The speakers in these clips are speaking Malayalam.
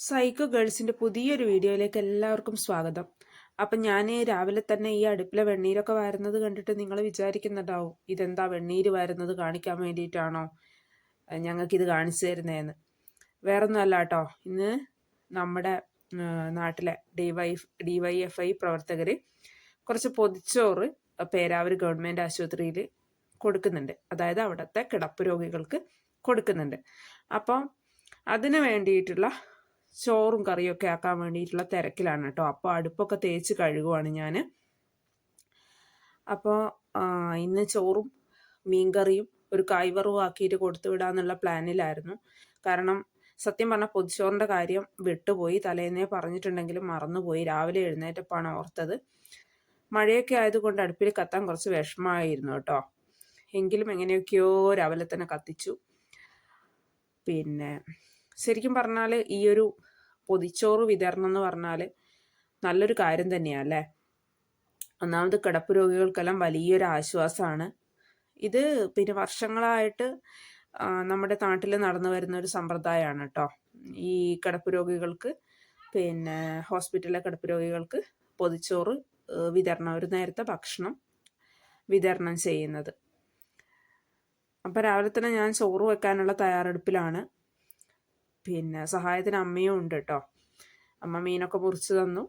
സൈക്കോ ഗേൾസിൻ്റെ പുതിയൊരു വീഡിയോയിലേക്ക് എല്ലാവർക്കും സ്വാഗതം. അപ്പം ഞാൻ രാവിലെ തന്നെ ഈ അടുപ്പിലെ വെണ്ണീരൊക്കെ വരുന്നത് കണ്ടിട്ട് നിങ്ങൾ വിചാരിക്കുന്നുണ്ടാവും, ഇതെന്താ വെണ്ണീര് വരുന്നത് കാണിക്കാൻ വേണ്ടിയിട്ടാണോ ഞങ്ങൾക്കിത് കാണിച്ചു തരുന്നതെന്ന്. വേറൊന്നുമല്ല കേട്ടോ, ഇന്ന് നമ്മുടെ നാട്ടിലെ DYFI പ്രവർത്തകർ കുറച്ച് പൊതിച്ചോറ് പേരാവൂർ ഗവൺമെൻറ് ആശുപത്രിയിൽ കൊടുക്കുന്നുണ്ട്. അതായത് അവിടുത്തെ കിടപ്പ് രോഗികൾക്ക് കൊടുക്കുന്നുണ്ട്. അപ്പം അതിന് വേണ്ടിയിട്ടുള്ള ചോറും കറിയൊക്കെ ആക്കാൻ വേണ്ടിയിട്ടുള്ള തിരക്കിലാണ് കേട്ടോ. അപ്പോൾ അടുപ്പൊക്കെ തേച്ച് കഴുകുവാണ് ഞാൻ. അപ്പോൾ ഇന്ന് ചോറും മീൻകറിയും ഒരു കായ്വറവും ആക്കിയിട്ട് കൊടുത്തു വിടാന്നുള്ള പ്ലാനിലായിരുന്നു. കാരണം സത്യം പറഞ്ഞാൽ പൊതിച്ചോറിൻ്റെ കാര്യം വിട്ടുപോയി. തലേന്നേ പറഞ്ഞിട്ടുണ്ടെങ്കിലും മറന്നുപോയി. രാവിലെ എഴുന്നേറ്റപ്പാണ് ഓർത്തത്. മഴയൊക്കെ ആയതുകൊണ്ട് അടുപ്പിൽ കത്താൻ കുറച്ച് വിഷമമായിരുന്നു കേട്ടോ. എങ്കിലും എങ്ങനെയൊക്കെയോ രാവിലെ തന്നെ കത്തിച്ചു. പിന്നെ ശരിക്കും പറഞ്ഞാൽ ഈ ഒരു പൊതിച്ചോറ് വിതരണം എന്ന് പറഞ്ഞാൽ നല്ലൊരു കാര്യം തന്നെയാണ് അല്ലേ. ഒന്നാമത് കിടപ്പ് രോഗികൾക്കെല്ലാം വലിയൊരു ആശ്വാസമാണ് ഇത്. പിന്നെ വർഷങ്ങളായിട്ട് നമ്മുടെ നാട്ടിൽ നടന്നു വരുന്ന ഒരു സമ്പ്രദായമാണ് കേട്ടോ. ഈ കിടപ്പ് രോഗികൾക്ക്, പിന്നെ ഹോസ്പിറ്റലിലെ കിടപ്പ് രോഗികൾക്ക് പൊതിച്ചോറ് വിതരണം, ഒരു നേരത്തെ ഭക്ഷണം വിതരണം ചെയ്യുന്നത്. അപ്പം രാവിലെ തന്നെ ഞാൻ ചോറ് വെക്കാനുള്ള തയ്യാറെടുപ്പിലാണ്. പിന്നെ സഹായത്തിന് അമ്മയും ഉണ്ട് കേട്ടോ. അമ്മ മീനൊക്കെ മുറിച്ച് തന്നു.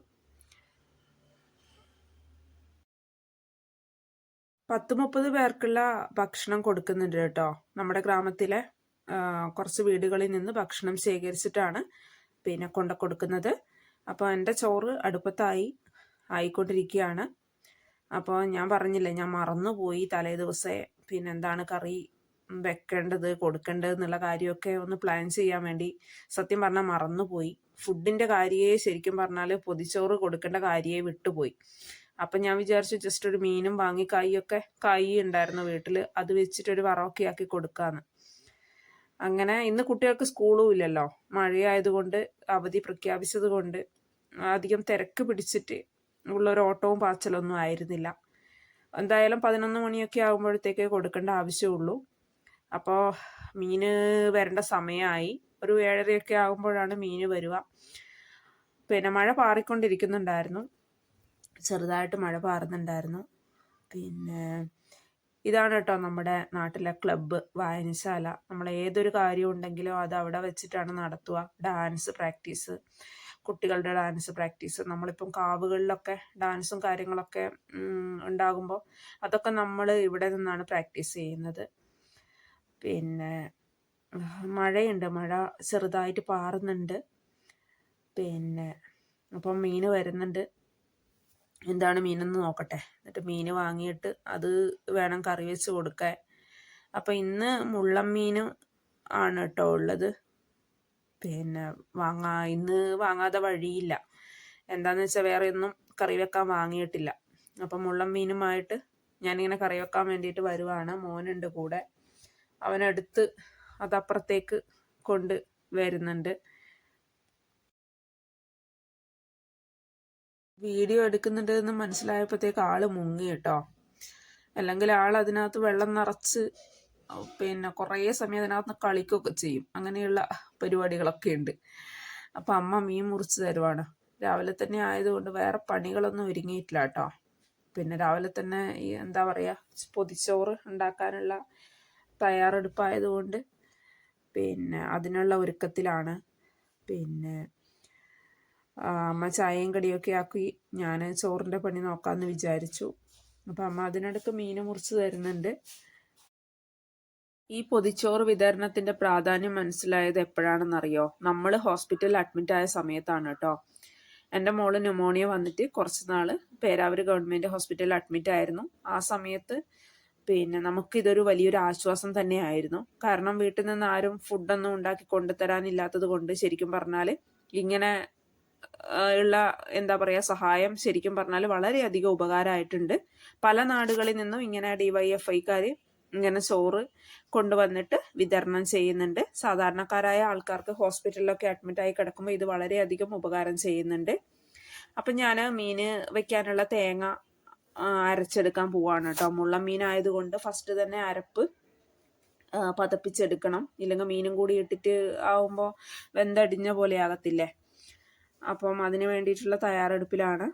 10-30 പേർക്കുള്ള ഭക്ഷണം കൊടുക്കുന്നുണ്ട് കേട്ടോ. നമ്മുടെ ഗ്രാമത്തിലെ കുറച്ച് വീടുകളിൽ നിന്ന് ഭക്ഷണം ശേഖരിച്ചിട്ടാണ് പിന്നെ കൊടുക്കുന്നത്. അപ്പോൾ എൻ്റെ ചോറ് ആയിക്കൊണ്ടിരിക്കുകയാണ്. അപ്പോൾ ഞാൻ പറഞ്ഞില്ലേ, ഞാൻ മറന്നുപോയി തലേ ദിവസമേ പിന്നെ എന്താണ് കറി വെക്കേണ്ടത് കൊടുക്കേണ്ടത് എന്നുള്ള കാര്യമൊക്കെ ഒന്ന് പ്ലാൻ ചെയ്യാൻ വേണ്ടി സത്യം പറഞ്ഞാൽ മറന്നുപോയി. ഫുഡിൻ്റെ കാര്യമേ ശരിക്കും പറഞ്ഞാൽ പൊതിച്ചോറ് കൊടുക്കേണ്ട കാര്യമേ വിട്ടുപോയി. അപ്പം ഞാൻ വിചാരിച്ചു ജസ്റ്റ് ഒരു മീനും വാങ്ങി കായ് ഉണ്ടായിരുന്നു വീട്ടിൽ, അത് വെച്ചിട്ടൊരു വറവൊക്കെ ആക്കി കൊടുക്കാമെന്ന്. അങ്ങനെ ഇന്ന് കുട്ടികൾക്ക് സ്കൂളും ഇല്ലല്ലോ, മഴയായതുകൊണ്ട് അവധി പ്രഖ്യാപിച്ചത് കൊണ്ട് അധികം തിരക്ക് പിടിച്ചിട്ട് ഉള്ളൊരു ഓട്ടവും പാച്ചലൊന്നും ആയിരുന്നില്ല. എന്തായാലും 11 മണിയൊക്കെ ആകുമ്പോഴത്തേക്ക് കൊടുക്കേണ്ട ആവശ്യമുള്ളൂ. അപ്പോൾ മീന് വരേണ്ട സമയമായി. ഒരു 7:30 ആകുമ്പോഴാണ് മീന് വരിക. പിന്നെ മഴ പാറിക്കൊണ്ടിരിക്കുന്നുണ്ടായിരുന്നു, ചെറുതായിട്ട് മഴ പാറുന്നുണ്ടായിരുന്നു. പിന്നെ ഇതാണ് കേട്ടോ നമ്മുടെ നാട്ടിലെ ക്ലബ്ബ്, വായനശാല. നമ്മൾ ഏതൊരു കാര്യം ഉണ്ടെങ്കിലും അത് അവിടെ വെച്ചിട്ടാണ് നടത്തുക. ഡാൻസ് പ്രാക്ടീസ്, കുട്ടികളുടെ ഡാൻസ് പ്രാക്ടീസ്. നമ്മളിപ്പം കാവുകളിലൊക്കെ ഡാൻസും കാര്യങ്ങളൊക്കെ ഉണ്ടാകുമ്പോൾ അതൊക്കെ നമ്മൾ ഇവിടെ നിന്നാണ് പ്രാക്ടീസ് ചെയ്യുന്നത്. പിന്നെ മഴയുണ്ട്, മഴ ചെറുതായിട്ട് പാറുന്നുണ്ട്. പിന്നെ അപ്പം മീന് വരുന്നുണ്ട്. എന്താണ് മീനെന്ന് നോക്കട്ടെ, എന്നിട്ട് മീൻ വാങ്ങിയിട്ട് അത് വേണം കറി വെച്ച് കൊടുക്കാൻ. അപ്പം ഇന്ന് മുള്ളൻ മീനും ആണ് കേട്ടോ ഉള്ളത്. പിന്നെ ഇന്ന് വാങ്ങാതെ വഴിയില്ല. എന്താണെന്ന് വെച്ചാൽ വേറെ ഒന്നും കറി വെക്കാൻ വാങ്ങിയിട്ടില്ല. അപ്പം മുള്ളൻ മീനുമായിട്ട് ഞാനിങ്ങനെ കറി വെക്കാൻ വേണ്ടിയിട്ട് വരുവാണ്. മോനുണ്ട് കൂടെ, അവനെടുത്ത് അതപ്പുറത്തേക്ക് കൊണ്ട് വരുന്നുണ്ട്. വീഡിയോ എടുക്കുന്നുണ്ട് എന്ന് മനസ്സിലായപ്പോഴത്തേക്ക് ആള് മുങ്ങി കേട്ടോ. അല്ലെങ്കിൽ ആൾ അതിനകത്ത് വെള്ളം നിറച്ച് പിന്നെ കുറേ സമയം അതിനകത്ത് കളിക്കുകയൊക്കെ ചെയ്യും. അങ്ങനെയുള്ള പരിപാടികളൊക്കെ ഉണ്ട്. അപ്പം അമ്മ മീൻ മുറിച്ച് തരുവാണ്. രാവിലെ തന്നെ ആയതുകൊണ്ട് വേറെ പണികളൊന്നും ഒരുങ്ങിയിട്ടില്ല കേട്ടോ. പിന്നെ രാവിലെ തന്നെ ഈ എന്താ പറയുക, പൊതിച്ചോറ് ഉണ്ടാക്കാനുള്ള തയ്യാറെടുപ്പായതുകൊണ്ട് പിന്നെ അതിനുള്ള ഒരുക്കത്തിലാണ്. പിന്നെ അമ്മ ചായയും കടിയൊക്കെ ആക്കി ഞാൻ ചോറിൻ്റെ പണി നോക്കാമെന്ന് വിചാരിച്ചു. അപ്പം അമ്മ അതിനിടയ്ക്ക് മീൻ മുറിച്ച് തരുന്നുണ്ട്. ഈ പൊതിച്ചോറ് വിതരണത്തിൻ്റെ പ്രാധാന്യം മനസ്സിലായത് എപ്പോഴാണെന്നറിയോ? നമ്മൾ ഹോസ്പിറ്റലിൽ അഡ്മിറ്റ് ആയ സമയത്താണ് കേട്ടോ. എൻ്റെ മോള് ന്യൂമോണിയ വന്നിട്ട് കുറച്ച് നാൾ പേരാവൂർ ഗവൺമെൻറ് ഹോസ്പിറ്റലിൽ അഡ്മിറ്റ് ആയിരുന്നു. ആ സമയത്ത് പിന്നെ നമുക്കിതൊരു വലിയൊരു ആശ്വാസം തന്നെയായിരുന്നു. കാരണം വീട്ടിൽ നിന്ന് ആരും ഫുഡൊന്നും ഉണ്ടാക്കി കൊണ്ടുതരാനില്ലാത്തത് കൊണ്ട് ശരിക്കും പറഞ്ഞാൽ ഇങ്ങനെ ഉള്ള എന്താ പറയുക സഹായം ശരിക്കും പറഞ്ഞാൽ വളരെയധികം ഉപകാരമായിട്ടുണ്ട്. പല നാടുകളിൽ നിന്നും ഇങ്ങനെ DYFIക്കാർ ഇങ്ങനെ ചോറ് കൊണ്ടുവന്നിട്ട് വിതരണം ചെയ്യുന്നുണ്ട്. സാധാരണക്കാരായ ആൾക്കാർക്ക് ഹോസ്പിറ്റലിലൊക്കെ അഡ്മിറ്റായി കിടക്കുമ്പോൾ ഇത് വളരെയധികം ഉപകാരം ചെയ്യുന്നുണ്ട്. അപ്പം ഞാൻ മീൻ വെക്കാനുള്ള തേങ്ങ അരച്ചെടുക്കാൻ പോവാണ് കേട്ടോ. മുള്ളൻ മീനായതുകൊണ്ട് ഫസ്റ്റ് തന്നെ അരപ്പ് പതപ്പിച്ചെടുക്കണം. ഇല്ലെങ്കിൽ മീനും കൂടി ഇട്ടിട്ട് ആവുമ്പോൾ വെന്തടിഞ്ഞ പോലെ ആകത്തില്ലേ. അപ്പം അതിന് വേണ്ടിയിട്ടുള്ള തയ്യാറെടുപ്പിലാണ്.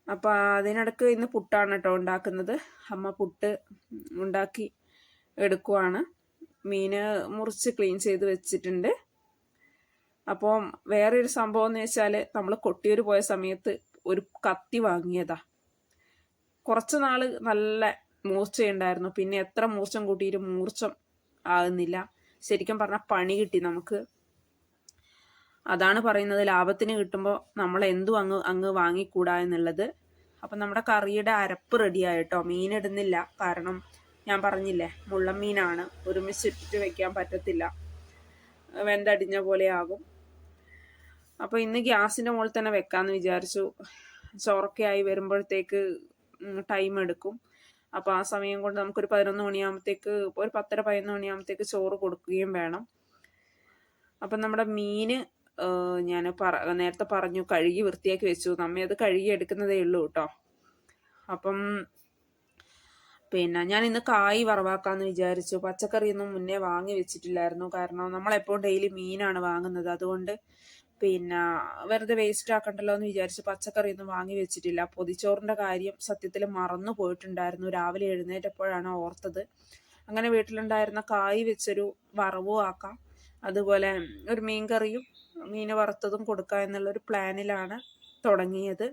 അപ്പം അതിനിടക്ക് ഇന്ന് പുട്ടാണ് കേട്ടോ ഉണ്ടാക്കുന്നത്. അമ്മ പുട്ട് ഉണ്ടാക്കി എടുക്കുവാണ്. മീന് മുറിച്ച് ക്ലീൻ ചെയ്ത് വെച്ചിട്ടുണ്ട്. അപ്പോൾ വേറൊരു സംഭവം എന്ന് വെച്ചാൽ, നമ്മൾ കൊട്ടിയൂർ പോയ സമയത്ത് ഒരു കത്തി വാങ്ങിയതാ. കുറച്ച് നാൾ നല്ല മൂർച്ചയുണ്ടായിരുന്നു. പിന്നെ എത്ര മൂർച്ചം കൂട്ടിയിട്ട് മൂർച്ചം ആകുന്നില്ല. ശരിക്കും പറഞ്ഞാൽ പണി കിട്ടി നമുക്ക്. അതാണ് പറയുന്നത്, ലാഭത്തിന് കിട്ടുമ്പോൾ നമ്മൾ എന്തും അങ്ങ് വാങ്ങിക്കൂടാ എന്നുള്ളത്. അപ്പം നമ്മുടെ കറിയുടെ അരപ്പ് റെഡിയായിട്ടോ. മീനിടുന്നില്ല, കാരണം ഞാൻ പറഞ്ഞില്ലേ മുള്ളൻ മീനാണ്, ഒരുമിച്ചിട്ട് വെക്കാൻ പറ്റത്തില്ല, വെന്തടിഞ്ഞ പോലെ ആകും. അപ്പോൾ ഇന്ന് ഗ്യാസിൻ്റെ മുകളിൽ തന്നെ വെക്കാമെന്ന് വിചാരിച്ചു. ചോറൊക്കെ ആയി വരുമ്പോഴത്തേക്ക് ടൈം എടുക്കും. അപ്പോൾ ആ സമയം കൊണ്ട് നമുക്കൊരു 11 മണിയാകുമ്പോഴത്തേക്ക്, ഒരു 10:30-11 മണിയാകുമ്പോഴത്തേക്ക് ചോറ് കൊടുക്കുകയും വേണം. അപ്പം നമ്മുടെ മീൻ ഞാൻ നേരത്തെ പറഞ്ഞു കഴുകി വൃത്തിയാക്കി വെച്ചു. നമ്മെ അത് കഴുകി എടുക്കുന്നതേ ഉള്ളൂ കേട്ടോ. അപ്പം പിന്നെ ഞാൻ ഇന്ന് കായ് വറവാക്കാമെന്ന് വിചാരിച്ചു. പച്ചക്കറിയൊന്നും മുന്നേ വാങ്ങി വെച്ചിട്ടില്ലായിരുന്നു, കാരണം നമ്മളെപ്പോഴും ഡെയിലി മീനാണ് വാങ്ങുന്നത്. അതുകൊണ്ട് പിന്നെ വെറുതെ വേസ്റ്റ് ആക്കണ്ടല്ലോ എന്ന് വിചാരിച്ച് പച്ചക്കറിയൊന്നും വാങ്ങി വെച്ചിട്ടില്ല. പൊതിച്ചോറിൻ്റെ കാര്യം സത്യത്തിൽ മറന്നു പോയിട്ടുണ്ടായിരുന്നു. രാവിലെ എഴുന്നേറ്റപ്പോഴാണ് ഓർത്തത്. അങ്ങനെ വീട്ടിലുണ്ടായിരുന്ന കായ് വെച്ചൊരു വറവും ആക്കാം, അതുപോലെ ഒരു മീൻ കറിയും മീൻ വറുത്തതും കൊടുക്കുക എന്നുള്ളൊരു പ്ലാനിലാണ് തുടങ്ങിയത്.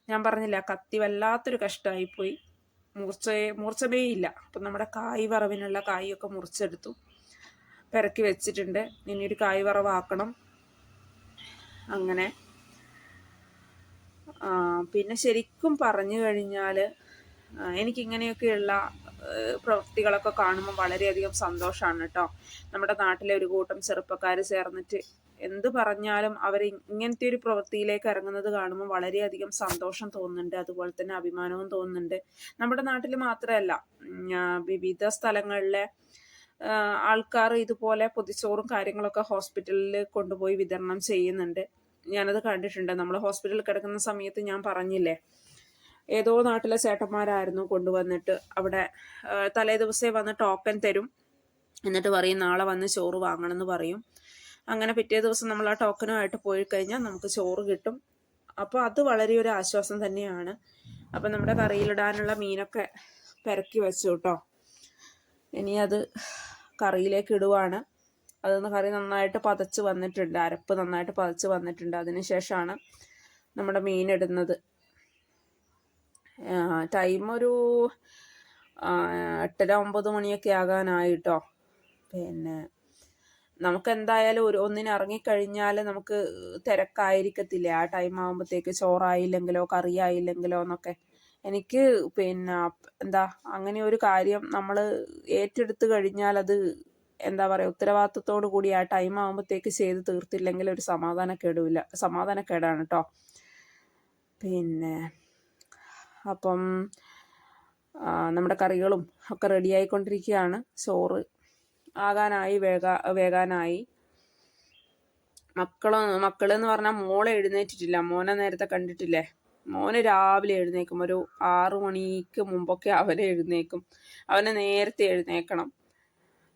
ഞാൻ പറഞ്ഞില്ല, കത്തി വല്ലാത്തൊരു കഷ്ടമായിപ്പോയി. മൂർച്ചമേ ഇല്ല. അപ്പം നമ്മുടെ കായ് വറവിനുള്ള കായൊക്കെ മുറിച്ചെടുത്തു, പെരക്കി വെച്ചിട്ടുണ്ട്. ഇനി ഒരു കായ് വറവാക്കണം. അങ്ങനെ പിന്നെ ശരിക്കും പറഞ്ഞു കഴിഞ്ഞാൽ എനിക്കിങ്ങനെയൊക്കെയുള്ള പ്രവൃത്തികളൊക്കെ കാണുമ്പോൾ വളരെയധികം സന്തോഷമാണ് കേട്ടോ. നമ്മുടെ നാട്ടിലെ ഒരു കൂട്ടം ചെറുപ്പക്കാർ ചേർന്നിട്ട് എന്ത് പറഞ്ഞാലും അവർ ഇങ്ങനത്തെ ഒരു പ്രവൃത്തിയിലേക്ക് ഇറങ്ങുന്നത് കാണുമ്പോൾ വളരെയധികം സന്തോഷം തോന്നുന്നുണ്ട്. അതുപോലെ തന്നെ അഭിമാനവും തോന്നുന്നുണ്ട്. നമ്മുടെ നാട്ടിൽ മാത്രമല്ല, വിവിധ സ്ഥലങ്ങളിലെ ആൾക്കാർ ഇതുപോലെ പൊതിച്ചോറും കാര്യങ്ങളൊക്കെ ഹോസ്പിറ്റലിൽ കൊണ്ടുപോയി വിതരണം ചെയ്യുന്നുണ്ട്. ഞാനത് കണ്ടിട്ടുണ്ട്. നമ്മൾ ഹോസ്പിറ്റലിൽ കിടക്കുന്ന സമയത്ത് ഞാൻ പറഞ്ഞില്ലേ, ഏതോ നാട്ടിലെ ചേട്ടന്മാരായിരുന്നു കൊണ്ടുവന്നിട്ട് അവിടെ തലേ ദിവസേ വന്ന് ടോക്കൺ തരും. എന്നിട്ട് പറയും നാളെ വന്ന് ചോറ് വാങ്ങണമെന്ന് പറയും. അങ്ങനെ പിറ്റേ ദിവസം നമ്മൾ ആ ടോക്കനുമായിട്ട് പോയി കഴിഞ്ഞാൽ നമുക്ക് ചോറ് കിട്ടും. അപ്പോൾ അത് വളരെ ഒരു ആശ്വാസം തന്നെയാണ്. അപ്പം നമ്മുടെ കറിയിലിടാനുള്ള മീനൊക്കെ പെരക്കി വെച്ചു കേട്ടോ. ഇനി അത് കറിയിലേക്ക് ഇടുവാണ്. അതൊന്ന് കറി നന്നായിട്ട് പതച്ച് വന്നിട്ടുണ്ട്, അരപ്പ് നന്നായിട്ട് പതച്ച് വന്നിട്ടുണ്ട്. അതിനുശേഷമാണ് നമ്മുടെ മീൻ ഇടുന്നത്. ടൈം ഒരു 8:30-9 മണിയൊക്കെ ആകാനായിട്ടോ. പിന്നെ നമുക്ക് എന്തായാലും ഒന്നിന് ഇറങ്ങിക്കഴിഞ്ഞാൽ നമുക്ക് തിരക്കായിരിക്കത്തില്ലേ ആ ടൈം ആകുമ്പോഴത്തേക്ക്, ചോറായില്ലെങ്കിലോ കറി ആയില്ലെങ്കിലോ എന്നൊക്കെ. എനിക്ക് പിന്നെ എന്താ അങ്ങനെ ഒരു കാര്യം നമ്മൾ ഏറ്റെടുത്ത് കഴിഞ്ഞാൽ അത് എന്താ പറയുക, ഉത്തരവാദിത്തത്തോടു കൂടി ആ ടൈം ആകുമ്പോഴത്തേക്ക് ചെയ്ത് തീർത്തില്ലെങ്കിൽ ഒരു സമാധാനക്കേടാണ് കേട്ടോ. പിന്നെ അപ്പം നമ്മുടെ കറികളും ഒക്കെ റെഡിയായിക്കൊണ്ടിരിക്കുകയാണ്. ചോറ് ആകാനായി, വേകാനായി. മക്കളെന്ന് പറഞ്ഞാൽ മോളെ എഴുന്നേറ്റിട്ടില്ല. മോനെ നേരത്തെ കണ്ടിട്ടില്ലേ, മോന് രാവിലെ എഴുന്നേക്കും. ഒരു 6 മണിക്ക് മുമ്പൊക്കെ അവനെ എഴുന്നേക്കും. അവനെ നേരത്തെ എഴുന്നേക്കണം.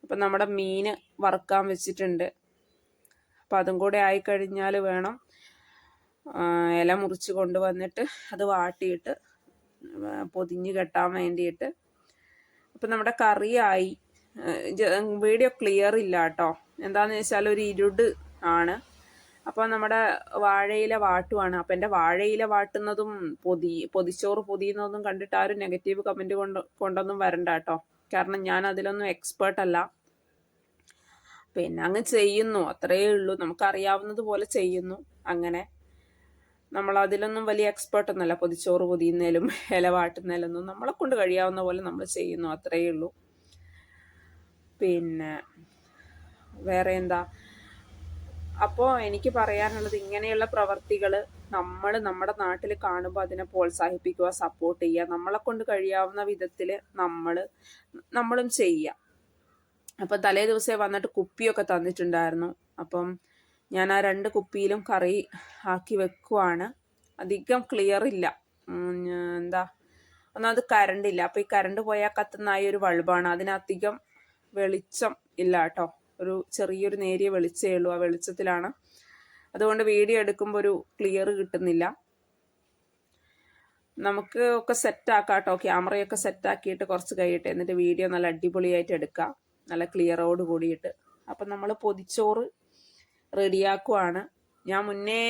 അപ്പം നമ്മുടെ മീൻ വറുക്കാൻ വെച്ചിട്ടുണ്ട്. അപ്പം അതും കൂടെ ആയിക്കഴിഞ്ഞാൽ വേണം ഇല മുറിച്ച് കൊണ്ടുവന്നിട്ട് അത് വാട്ടിയിട്ട് പൊതിഞ്ഞ് കെട്ടാൻ വേണ്ടിയിട്ട്. അപ്പം നമ്മുടെ കറിയായി. വീഡിയോ ക്ലിയർ ഇല്ല കേട്ടോ, എന്താണെന്ന് വെച്ചാൽ ഒരു ഇരുട് ആണ്. അപ്പോൾ നമ്മുടെ വാഴയില വാട്ടുവാണ്. അപ്പം എൻ്റെ വാഴയില വാട്ടുന്നതും പൊതിച്ചോറ് പൊതിയുന്നതൊന്നും കണ്ടിട്ട് ആരും നെഗറ്റീവ് കമൻറ്റ് കൊണ്ടൊന്നും വരണ്ട കേട്ടോ, കാരണം ഞാൻ അതിലൊന്നും എക്സ്പേർട്ടല്ല. പിന്നെ അങ്ങ് ചെയ്യുന്നു, അത്രയേ ഉള്ളൂ. നമുക്കറിയാവുന്നത് പോലെ ചെയ്യുന്നു. അങ്ങനെ നമ്മൾ അതിലൊന്നും വലിയ എക്സ്പേർട്ടൊന്നുമല്ല. പൊതിച്ചോറ് പൊതിയുന്നതിലും ഇല വാട്ടുന്നതിലൊന്നും നമ്മളെ കൊണ്ട് കഴിയാവുന്ന പോലെ നമ്മൾ ചെയ്യുന്നു, അത്രയേ ഉള്ളൂ. പിന്നെ വേറെ എന്താ, അപ്പോൾ എനിക്ക് പറയാനുള്ളത്, ഇങ്ങനെയുള്ള പ്രവർത്തികൾ നമ്മൾ നമ്മുടെ നാട്ടിൽ കാണുമ്പോൾ അതിനെ പ്രോത്സാഹിപ്പിക്കുക, സപ്പോർട്ട് ചെയ്യുക. നമ്മളെ കൊണ്ട് കഴിയാവുന്ന വിധത്തിൽ നമ്മളും ചെയ്യുക. അപ്പം തലേ ദിവസമേ വന്നിട്ട് കുപ്പിയൊക്കെ തന്നിട്ടുണ്ടായിരുന്നു. അപ്പം ഞാൻ ആ 2 കുപ്പിയിലും കറി ആക്കി വെക്കുവാണ്. അധികം ക്ലിയർ ഇല്ല, ഒന്നാമത് കറണ്ട് ഇല്ല. അപ്പോൾ ഈ കറണ്ട് പോയാൽ കത്തുന്ന ഒരു ബൾബാണ്, അതിനധികം വെളിച്ചം ഇല്ല കേട്ടോ, ഒരു ചെറിയൊരു നേരിയ വെളിച്ചമേ ഉള്ളൂ. ആ വെളിച്ചത്തിലാണ്, അതുകൊണ്ട് വീഡിയോ എടുക്കുമ്പോൾ ഒരു ക്ലിയർ കിട്ടുന്നില്ല. നമുക്ക് ഒക്കെ സെറ്റാക്കാം കേട്ടോ, ക്യാമറയൊക്കെ സെറ്റാക്കിയിട്ട് കുറച്ച് കഴിയട്ടെ, എന്നിട്ട് വീഡിയോ നല്ല അടിപൊളിയായിട്ട് എടുക്കാം, നല്ല ക്ലിയറോട് കൂടിയിട്ട്. അപ്പം നമ്മൾ പൊതിച്ചോറ് റെഡിയാക്കുവാണ്. ഞാൻ മുന്നേ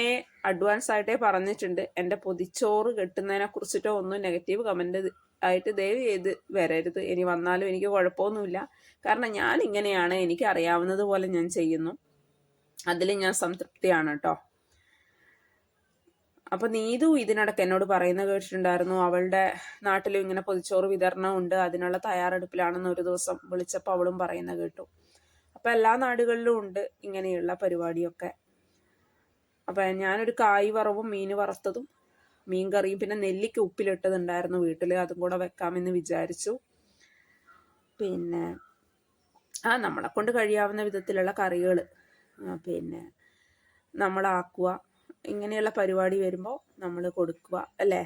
അഡ്വാൻസ് ആയിട്ടേ പറഞ്ഞിട്ടുണ്ട്, എൻ്റെ പൊതിച്ചോറ് കെട്ടുന്നതിനെ കുറിച്ചിട്ടോ ഒന്നും നെഗറ്റീവ് കമൻറ്റ് ആയിട്ട് ദയവ് ചെയ്ത് വരരുത്. ഇനി വന്നാലും എനിക്ക് കുഴപ്പമൊന്നുമില്ല, കാരണം ഞാൻ ഇങ്ങനെയാണ്, എനിക്ക് അറിയാവുന്നത് പോലെ ഞാൻ ചെയ്യുന്നു, അതിൽ ഞാൻ സംതൃപ്തിയാണ് കേട്ടോ. അപ്പം നീതു ഇതിനിടയ്ക്ക് എന്നോട് പറയുന്ന കേട്ടിട്ടുണ്ടായിരുന്നു, അവളുടെ നാട്ടിലും ഇങ്ങനെ പൊതിച്ചോറ് വിതരണം ഉണ്ട്, അതിനുള്ള തയ്യാറെടുപ്പിലാണെന്ന് ഒരു ദിവസം വിളിച്ചപ്പോൾ അവളും പറയുന്ന കേട്ടു. അപ്പം എല്ലാ നാടുകളിലും ഉണ്ട് ഇങ്ങനെയുള്ള പരിപാടിയൊക്കെ. അപ്പം ഞാനൊരു കായ് വറവും മീൻ വറുത്തതും മീൻ കറിയും പിന്നെ നെല്ലിക്ക ഉപ്പിലിട്ടതുണ്ടായിരുന്നു വീട്ടിൽ, അതും കൂടെ വെക്കാമെന്ന് വിചാരിച്ചു. പിന്നെ നമ്മളെ കൊണ്ട് കഴിയാവുന്ന വിധത്തിലുള്ള കറികൾ പിന്നെ നമ്മളാക്കുക. ഇങ്ങനെയുള്ള പരിപാടി വരുമ്പോൾ നമ്മൾ കൊടുക്കുക അല്ലേ,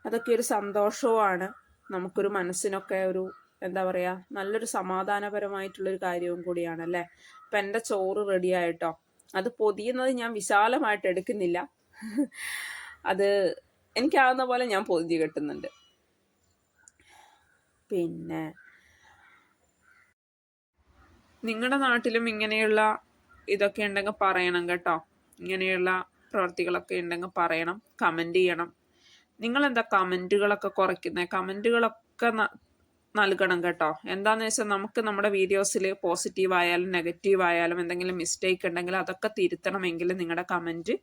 അതൊക്കെ ഒരു സന്തോഷവുമാണ്, നമുക്കൊരു മനസ്സിനൊക്കെ ഒരു എന്താ പറയുക, നല്ലൊരു സമാധാനപരമായിട്ടുള്ളൊരു കാര്യവും കൂടിയാണ് അല്ലേ. അപ്പം എൻ്റെ ചോറ് റെഡി ആയിട്ടോ. അത് പൊതിയുന്നത് ഞാൻ വിശാലമായിട്ട് എടുക്കുന്നില്ല, അത് എനിക്കാവുന്ന പോലെ ഞാൻ പൊതിഞ്ഞ് കെട്ടുന്നുണ്ട്. പിന്നെ നിങ്ങളുടെ നാട്ടിലും ഇങ്ങനെയുള്ള ഇതൊക്കെ ഉണ്ടെങ്കിൽ പറയണം കേട്ടോ, ഇങ്ങനെയുള്ള പ്രവർത്തികളൊക്കെ ഉണ്ടെങ്കിൽ പറയണം, കമൻറ്റ് ചെയ്യണം. നിങ്ങളെന്താ കമൻറ്റുകളൊക്കെ കുറയ്ക്കുന്നത്? കമൻറ്റുകളൊക്കെ നൽകണം കേട്ടോ. എന്താണെന്ന് വെച്ചാൽ നമുക്ക് നമ്മുടെ വീഡിയോസിൽ പോസിറ്റീവ് ആയാലും നെഗറ്റീവ് ആയാലും എന്തെങ്കിലും മിസ്റ്റേക്ക് ഉണ്ടെങ്കിൽ അതൊക്കെ തിരുത്തണമെങ്കിൽ നിങ്ങളുടെ കമൻറ്റ്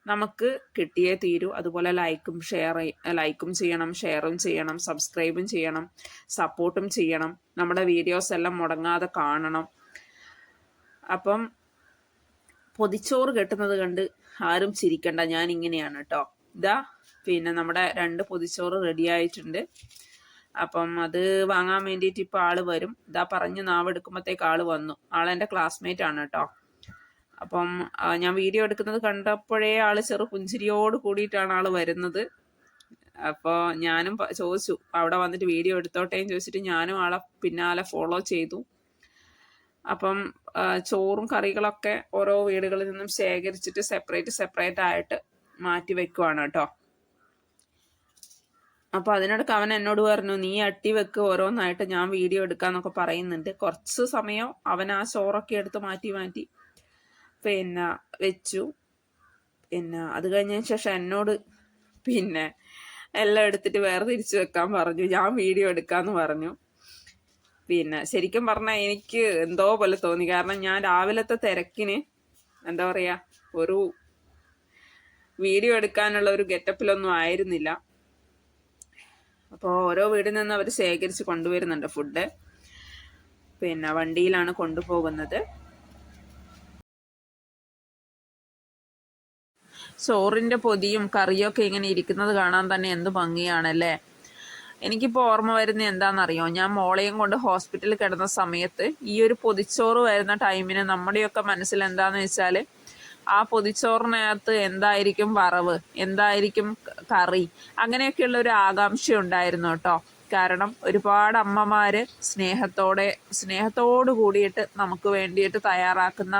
നമുക്ക് കിട്ടിയേ തീരൂ. അതുപോലെ ലൈക്കും ചെയ്യണം, ഷെയറും ചെയ്യണം, സബ്സ്ക്രൈബും ചെയ്യണം, സപ്പോർട്ടും ചെയ്യണം. നമ്മുടെ വീഡിയോസ് എല്ലാം മുടങ്ങാതെ കാണണം. അപ്പം പൊതിച്ചോറ് കെട്ടുന്നത് കണ്ട് ആരും ചിരിക്കണ്ട, ഞാൻ ഇങ്ങനെയാണ് കേട്ടോ. ഇതാ പിന്നെ നമ്മുടെ 2 പൊതിച്ചോറ് റെഡി ആയിട്ടുണ്ട്. അപ്പം അത് വാങ്ങാൻ വേണ്ടിയിട്ട് ഇപ്പോൾ ആള് വരും. ഇതാ പറഞ്ഞ് നാവെടുക്കുമ്പോഴത്തേക്ക് ആള് വന്നു. ആളെൻ്റെ ക്ലാസ്മേറ്റ് ആണ് കേട്ടോ. അപ്പം ഞാൻ വീഡിയോ എടുക്കുന്നത് കണ്ടപ്പോഴേ ആള് ചെറു പുഞ്ചിരിയോട് കൂടിയിട്ടാണ് ആള് വരുന്നത്. അപ്പോൾ ഞാനും ചോദിച്ചു അവിടെ വന്നിട്ട് വീഡിയോ എടുത്തോട്ടേന്ന് ചോദിച്ചിട്ട് ഞാനും ആളെ പിന്നാലെ ഫോളോ ചെയ്തു. അപ്പം ചോറും കറികളൊക്കെ ഓരോ വീടുകളിൽ നിന്നും ശേഖരിച്ചിട്ട് സെപ്പറേറ്റ് ആയിട്ട് മാറ്റി വെക്കുവാണ് കേട്ടോ. അപ്പോൾ അതിനിടയ്ക്ക് അവൻ എന്നോട് പറഞ്ഞു, നീ അട്ടി വെക്ക് ഓരോന്നായിട്ട്, ഞാൻ വീഡിയോ എടുക്കാന്നൊക്കെ പറയുന്നുണ്ട്. കുറച്ച് സമയം അവൻ ആ ചോറൊക്കെ എടുത്ത് മാറ്റി പിന്നെ വെച്ചു. പിന്നെ അത് കഴിഞ്ഞതിന് ശേഷം എന്നോട് പിന്നെ എല്ലാം എടുത്തിട്ട് വേറെ തിരിച്ചു വെക്കാൻ പറഞ്ഞു, ഞാൻ വീഡിയോ എടുക്കാന്ന് പറഞ്ഞു. പിന്നെ ശരിക്കും പറഞ്ഞാൽ എനിക്ക് എന്തോ പോലെ തോന്നി, കാരണം ഞാൻ രാവിലത്തെ തിരക്കിന് എന്താ പറയുക, ഒരു വീഡിയോ എടുക്കാനുള്ള ഒരു ഗെറ്റപ്പിലൊന്നും ആയിരുന്നില്ല. അപ്പോൾ ഓരോ വീടിൽ നിന്ന് അവർ ശേഖരിച്ച് കൊണ്ടുവരുന്നുണ്ട് ഫുഡ്, പിന്നെ വണ്ടിയിലാണ് കൊണ്ടുപോകുന്നത്. ചോറിൻ്റെ പൊതിയും കറിയൊക്കെ ഇങ്ങനെ ഇരിക്കുന്നത് കാണാൻ തന്നെ എന്ത് ഭംഗിയാണല്ലേ. എനിക്കിപ്പോൾ ഓർമ്മ വരുന്നത് എന്താണെന്നറിയോ, ഞാൻ മോളെയും കൊണ്ട് ഹോസ്പിറ്റലിൽ കിടന്ന സമയത്ത് ഈ ഒരു പൊതിച്ചോറ് വരുന്ന ടൈമിന് നമ്മുടെയൊക്കെ മനസ്സിൽ എന്താണെന്ന് വെച്ചാൽ, ആ പൊതിച്ചോറിനകത്ത് എന്തായിരിക്കും വറവ്, എന്തായിരിക്കും കറി, അങ്ങനെയൊക്കെയുള്ള ഒരു ആകാംക്ഷ ഉണ്ടായിരുന്നു കേട്ടോ. കാരണം ഒരുപാട് അമ്മമാർ സ്നേഹത്തോട് കൂടിയിട്ട് നമുക്ക് വേണ്ടിയിട്ട് തയ്യാറാക്കുന്ന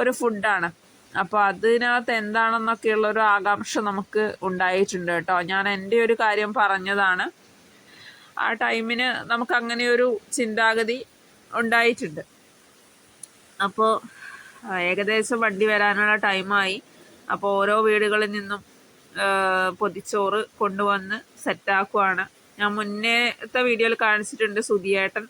ഒരു ഫുഡാണ്. അപ്പോൾ അതിനകത്ത് എന്താണെന്നൊക്കെയുള്ള ഒരു ആകാംക്ഷ നമുക്ക് ഉണ്ടായിട്ടുണ്ട് കേട്ടോ. ഞാൻ എൻ്റെ ഒരു കാര്യം പറഞ്ഞതാണ്, ആ ടൈമിന് നമുക്ക് അങ്ങനെ ഒരു ചിന്താഗതി ഉണ്ടായിട്ടുണ്ട്. അപ്പോൾ ഏകദേശം വണ്ടി വരാനുള്ള ടൈമായി. അപ്പോൾ ഓരോ വീടുകളിൽ നിന്നും പൊതിച്ചോറ് കൊണ്ടുവന്ന് സെറ്റാക്കുവാണ്. ഞാൻ മുന്നേത്തെ വീഡിയോയിൽ കാണിച്ചിട്ടുണ്ട് സുധിയേട്ടൻ.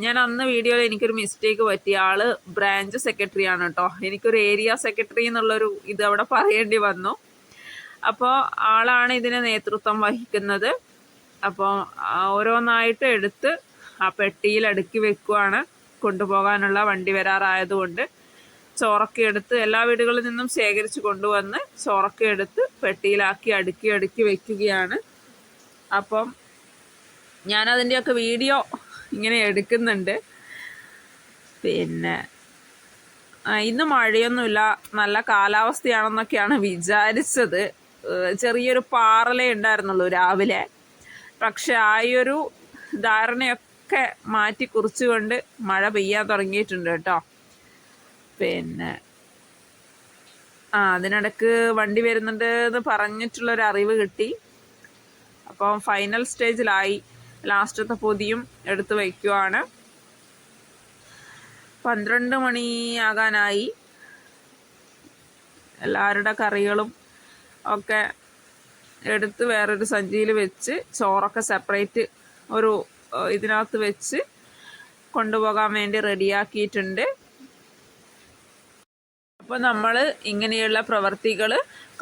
ഞാൻ അന്ന് വീഡിയോയിൽ എനിക്കൊരു മിസ്റ്റേക്ക് പറ്റി, ആള് ബ്രാഞ്ച് സെക്രട്ടറി ആണ് കേട്ടോ. എനിക്കൊരു ഏരിയ സെക്രട്ടറി എന്നുള്ളൊരു ഇത് അവിടെ പറയേണ്ടി വന്നു. അപ്പോൾ ആളാണ് ഇതിന് നേതൃത്വം വഹിക്കുന്നത്. അപ്പോൾ ഓരോന്നായിട്ട് എടുത്ത് ആ പെട്ടിയിൽ അടുക്കി വെക്കുവാണ്. കൊണ്ടുപോകാനുള്ള വണ്ടി വരാറായതുകൊണ്ട് ചോറൊക്കെ എടുത്ത് എല്ലാ വീടുകളിൽ നിന്നും ശേഖരിച്ച് കൊണ്ടുവന്ന് ചോറൊക്കെ എടുത്ത് പെട്ടിയിലാക്കി അടുക്കി വെക്കുകയാണ്. അപ്പം ഞാനതിൻ്റെയൊക്കെ വീഡിയോ ഇങ്ങനെ എടുക്കുന്നുണ്ട്. പിന്നെ ഇന്ന് മഴയൊന്നുമില്ല, നല്ല കാലാവസ്ഥയാണെന്നൊക്കെയാണ് വിചാരിച്ചത്. ചെറിയൊരു പാറലേ ഉണ്ടായിരുന്നുള്ളൂ രാവിലെ. പക്ഷെ ആ ഒരു ധാരണയൊക്കെ ഒക്കെ മാറ്റി കുറിച്ചുകൊണ്ട് മഴ പെയ്യാൻ തുടങ്ങിയിട്ടുണ്ട് കേട്ടോ. പിന്നെ അതിനിടക്ക് വണ്ടി വരുന്നുണ്ട് എന്ന് പറഞ്ഞിട്ടുള്ളൊരു അറിവ് കിട്ടി. അപ്പം ഫൈനൽ സ്റ്റേജിലായി. ലാസ്റ്റത്തെ പൊതിയും എടുത്ത് വയ്ക്കുവാണ്. 12 മണിയാകാനായി. എല്ലാവരുടെ കറികളും ഒക്കെ എടുത്ത് വേറൊരു സഞ്ചിയിൽ വെച്ച് ചോറൊക്കെ സെപ്പറേറ്റ് ഒരു ഇതിനകത്ത് വെച്ച് കൊണ്ടുപോകാൻ വേണ്ടി റെഡിയാക്കിയിട്ടുണ്ട്. അപ്പോൾ നമ്മൾ ഇങ്ങനെയുള്ള പ്രവർത്തികൾ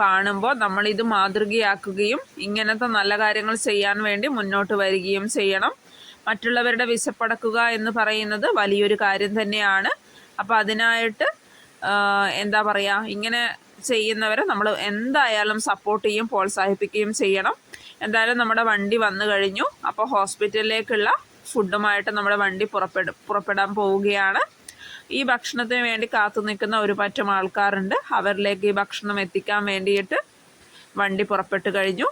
കാണുമ്പോൾ നമ്മളിത് മാതൃകയാക്കുകയും ഇങ്ങനത്തെ നല്ല കാര്യങ്ങൾ ചെയ്യാൻ വേണ്ടി മുന്നോട്ട് വരികയും ചെയ്യണം. മറ്റുള്ളവരുടെ വിശപ്പടക്കുക എന്ന് പറയുന്നത് വലിയൊരു കാര്യം തന്നെയാണ്. അപ്പോൾ അതിനായിട്ട് എന്താ പറയുക, ഇങ്ങനെ ചെയ്യുന്നവരെ നമ്മൾ എന്തായാലും സപ്പോർട്ട് ചെയ്യും, പ്രോത്സാഹിപ്പിക്കുകയും ചെയ്യണം. എന്തായാലും നമ്മുടെ വണ്ടി വന്നു കഴിഞ്ഞു. അപ്പോൾ ഹോസ്പിറ്റലിലേക്കുള്ള ഫുഡുമായിട്ട് നമ്മുടെ വണ്ടി പുറപ്പെടാൻ പോവുകയാണ്. ഈ ഭക്ഷണത്തിന് വേണ്ടി കാത്തു നിൽക്കുന്ന ഒരു പറ്റം ആൾക്കാരുണ്ട്. അവരിലേക്ക് ഈ ഭക്ഷണം എത്തിക്കാൻ വേണ്ടിയിട്ട് വണ്ടി പുറപ്പെട്ടു കഴിഞ്ഞു.